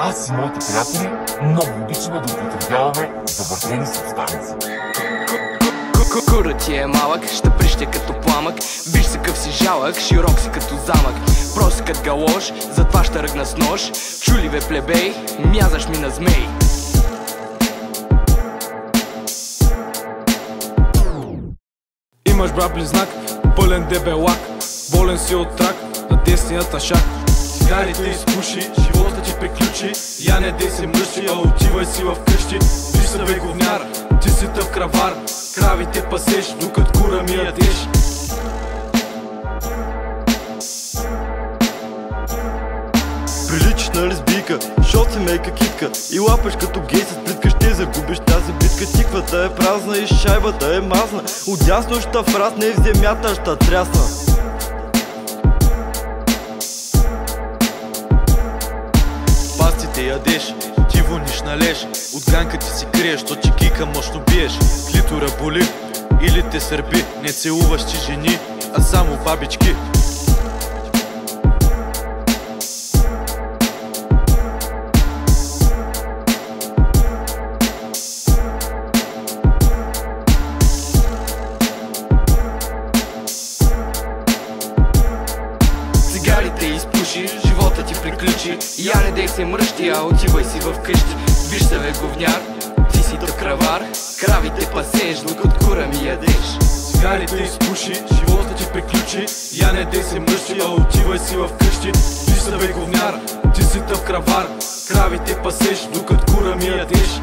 Аз и моите приятели много обичаме да употребяваме завъртени субстанции. Курът ти е малък, ще прищя като пламък. Виж се къв си жалък, широк си като замък. Прост кът галош, затова ще ръгна с нож. Чули бе плебей, мязаш ми на змей. Имаш брат близнак, пълен дебелак. Болен си от рак на десният шак. Цигарите изпуши, живота ти приключи. Я не дей се мъжи, а отивай си в къщи. Виж се бе говняр, ти си тъв кравар. Кравите пасеш, докато кура ми ядеш. Приличаш на лесбийка, шот си мейка китка. И лапаш като гей с плитка, ще загубиш тази битка. Тиквата е празна и шайбата е мазна. Отдясно ще врасне и в земята ще трясна. Пастите ядеш, ти вониш на леж. От ганка ти си криеш, то че кика мощно биеш. Клитора боли или те сърби. Не целуваш ти жени, а само бабички. Цигарите изпуши, живота ти приключи. Я не дей се мръщи, а отивай си в къщи. Виж се бе говняр, ти си тъв кравар. Кравите пасеш, докато кура ми ядеш. Цигарите изпуши, живота ти приключи. Я не дей се мръщи, а отивай си в къщи. Виж се бе говняр, ти си тъв кравар. Кравите пасеш, докато кура ми ядеш.